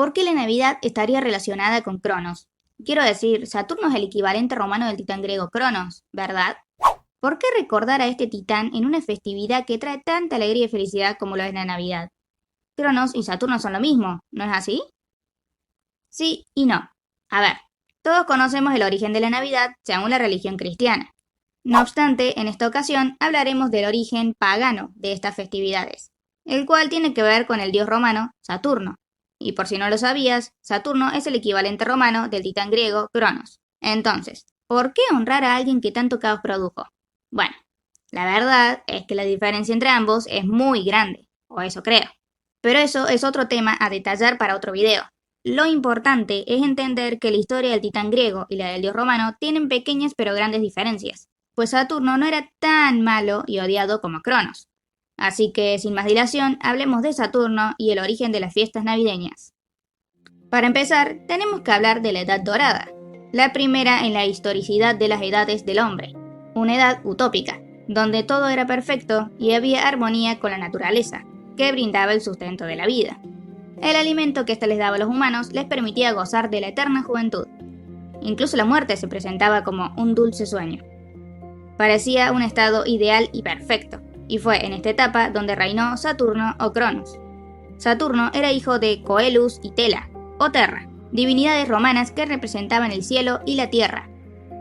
¿Por qué la Navidad estaría relacionada con Cronos? Quiero decir, Saturno es el equivalente romano del titán griego Cronos, ¿verdad? ¿Por qué recordar a este titán en una festividad que trae tanta alegría y felicidad como lo es la Navidad? Cronos y Saturno son lo mismo, ¿no es así? Sí y no. A ver, todos conocemos el origen de la Navidad según la religión cristiana. No obstante, en esta ocasión hablaremos del origen pagano de estas festividades, el cual tiene que ver con el dios romano Saturno. Y por si no lo sabías, Saturno es el equivalente romano del titán griego Cronos. Entonces, ¿por qué honrar a alguien que tanto caos produjo? Bueno, la verdad es que la diferencia entre ambos es muy grande, o eso creo. Pero eso es otro tema a detallar para otro video. Lo importante es entender que la historia del titán griego y la del dios romano tienen pequeñas pero grandes diferencias, pues Saturno no era tan malo y odiado como Cronos. Así que, sin más dilación, hablemos de Saturno y el origen de las fiestas navideñas. Para empezar, tenemos que hablar de la Edad Dorada, la primera en la historicidad de las edades del hombre, una edad utópica, donde todo era perfecto y había armonía con la naturaleza, que brindaba el sustento de la vida. El alimento que ésta les daba a los humanos les permitía gozar de la eterna juventud. Incluso la muerte se presentaba como un dulce sueño. Parecía un estado ideal y perfecto, y fue en esta etapa donde reinó Saturno o Cronos. Saturno era hijo de Coelus y Tela, o Terra, divinidades romanas que representaban el cielo y la tierra.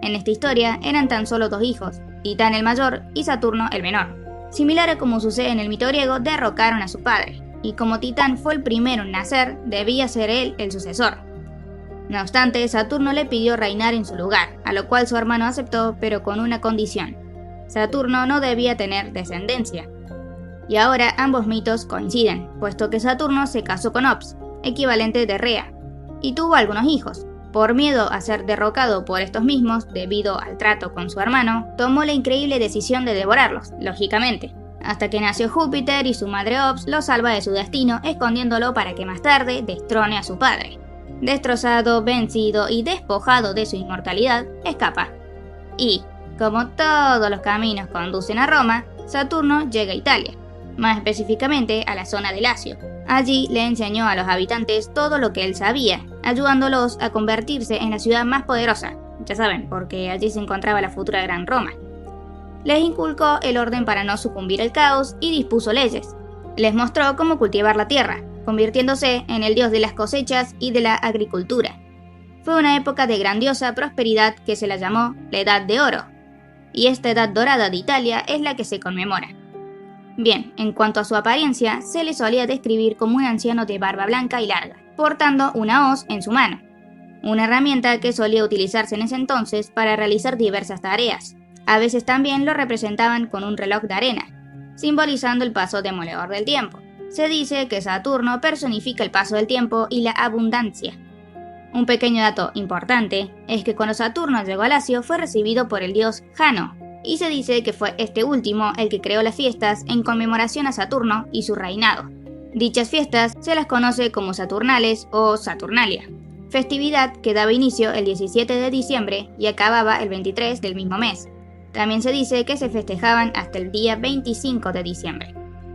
En esta historia eran tan solo dos hijos, Titán el mayor y Saturno el menor. Similar a como sucede en el mito griego, derrocaron a su padre, y como Titán fue el primero en nacer, debía ser él el sucesor. No obstante, Saturno le pidió reinar en su lugar, a lo cual su hermano aceptó, pero con una condición. Saturno no debía tener descendencia. Y ahora ambos mitos coinciden, puesto que Saturno se casó con Ops, equivalente de Rea, y tuvo algunos hijos. Por miedo a ser derrocado por estos mismos, debido al trato con su hermano, tomó la increíble decisión de devorarlos, lógicamente, hasta que nació Júpiter y su madre Ops lo salva de su destino, escondiéndolo para que más tarde destrone a su padre. Destrozado, vencido y despojado de su inmortalidad, escapa. Y, como todos los caminos conducen a Roma, Saturno llega a Italia, más específicamente a la zona de Lacio. Allí le enseñó a los habitantes todo lo que él sabía, ayudándolos a convertirse en la ciudad más poderosa, ya saben, porque allí se encontraba la futura Gran Roma. Les inculcó el orden para no sucumbir al caos y dispuso leyes. Les mostró cómo cultivar la tierra, convirtiéndose en el dios de las cosechas y de la agricultura. Fue una época de grandiosa prosperidad que se la llamó la Edad de Oro, y esta Edad Dorada de Italia es la que se conmemora. Bien, en cuanto a su apariencia, se le solía describir como un anciano de barba blanca y larga, portando una hoz en su mano, una herramienta que solía utilizarse en ese entonces para realizar diversas tareas. A veces también lo representaban con un reloj de arena, simbolizando el paso demoledor del tiempo. Se dice que Saturno personifica el paso del tiempo y la abundancia. Un pequeño dato importante es que cuando Saturno llegó a Lacio fue recibido por el dios Jano, y se dice que fue este último el que creó las fiestas en conmemoración a Saturno y su reinado. Dichas fiestas se las conoce como Saturnales o Saturnalia, festividad que daba inicio el 17 de diciembre y acababa el 23 del mismo mes. También se dice que se festejaban hasta el día 25 de diciembre.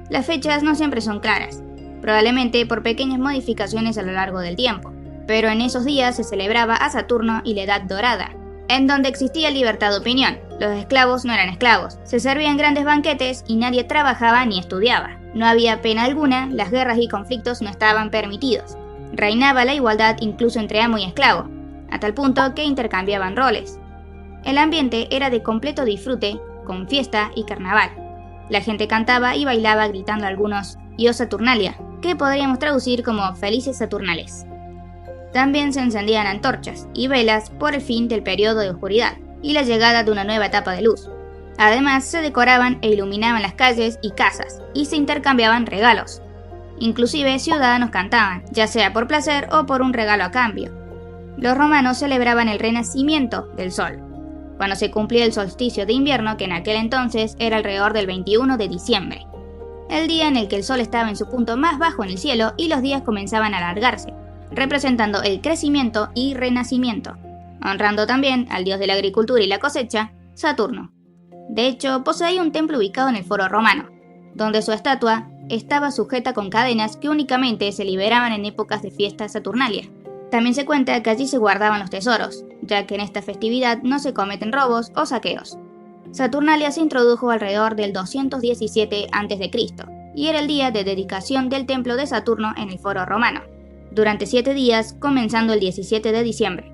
Las fechas no siempre son claras, probablemente por pequeñas modificaciones a lo largo del tiempo, pero en esos días se celebraba a Saturno y la Edad Dorada, en donde existía libertad de opinión. Los esclavos no eran esclavos, se servían grandes banquetes y nadie trabajaba ni estudiaba. No había pena alguna, las guerras y conflictos no estaban permitidos. Reinaba la igualdad incluso entre amo y esclavo, a tal punto que intercambiaban roles. El ambiente era de completo disfrute, con fiesta y carnaval. La gente cantaba y bailaba gritando algunos Ios Saturnalia, que podríamos traducir como Felices Saturnales. También se encendían antorchas y velas por el fin del periodo de oscuridad y la llegada de una nueva etapa de luz. Además, se decoraban e iluminaban las calles y casas, y se intercambiaban regalos. Inclusive ciudadanos cantaban, ya sea por placer o por un regalo a cambio. Los romanos celebraban el renacimiento del sol, cuando se cumplía el solsticio de invierno, que en aquel entonces era alrededor del 21 de diciembre, el día en el que el sol estaba en su punto más bajo en el cielo y los días comenzaban a alargarse, representando el crecimiento y renacimiento, honrando también al dios de la agricultura y la cosecha, Saturno. De hecho, poseía un templo ubicado en el Foro Romano, donde su estatua estaba sujeta con cadenas que únicamente se liberaban en épocas de fiesta saturnalia. También se cuenta que allí se guardaban los tesoros, ya que en esta festividad no se cometen robos o saqueos. Saturnalia se introdujo alrededor del 217 a.C. y era el día de dedicación del templo de Saturno en el Foro Romano, durante 7 días, comenzando el 17 de diciembre.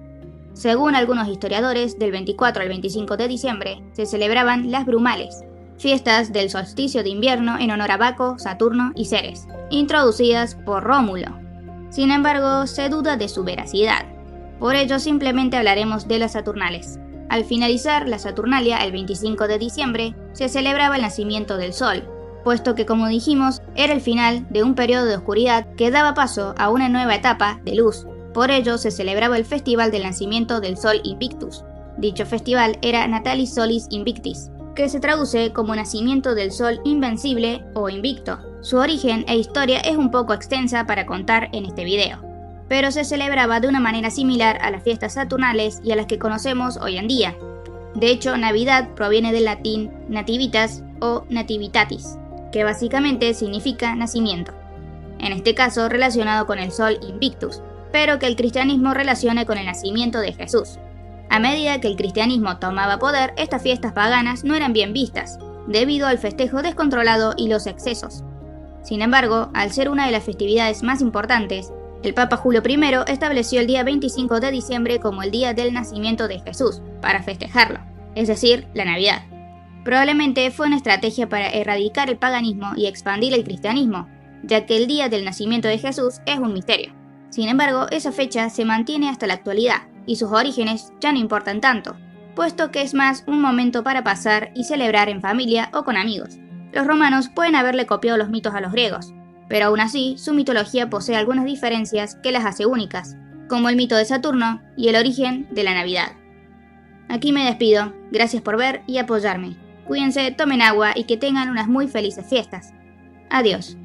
Según algunos historiadores, del 24 al 25 de diciembre se celebraban las Brumales, fiestas del solsticio de invierno en honor a Baco, Saturno y Ceres, introducidas por Rómulo. Sin embargo, se duda de su veracidad. Por ello, simplemente hablaremos de las Saturnales. Al finalizar la Saturnalia, el 25 de diciembre, se celebraba el nacimiento del Sol, puesto que, como dijimos, era el final de un periodo de oscuridad que daba paso a una nueva etapa de luz. Por ello, se celebraba el Festival del Nacimiento del Sol Invictus. Dicho festival era Natalis Solis Invictis, que se traduce como Nacimiento del Sol Invencible o Invicto. Su origen e historia es un poco extensa para contar en este video, pero se celebraba de una manera similar a las fiestas saturnales y a las que conocemos hoy en día. De hecho, Navidad proviene del latín nativitas o nativitatis, que básicamente significa nacimiento, en este caso relacionado con el Sol Invictus, pero que el cristianismo relaciona con el nacimiento de Jesús. A medida que el cristianismo tomaba poder, estas fiestas paganas no eran bien vistas, debido al festejo descontrolado y los excesos. Sin embargo, al ser una de las festividades más importantes, el Papa Julio I estableció el día 25 de diciembre como el día del nacimiento de Jesús, para festejarlo, es decir, la Navidad. Probablemente fue una estrategia para erradicar el paganismo y expandir el cristianismo, ya que el día del nacimiento de Jesús es un misterio. Sin embargo, esa fecha se mantiene hasta la actualidad, y sus orígenes ya no importan tanto, puesto que es más un momento para pasar y celebrar en familia o con amigos. Los romanos pueden haberle copiado los mitos a los griegos, pero aún así su mitología posee algunas diferencias que las hace únicas, como el mito de Saturno y el origen de la Navidad. Aquí me despido, gracias por ver y apoyarme. Cuídense, tomen agua y que tengan unas muy felices fiestas. Adiós.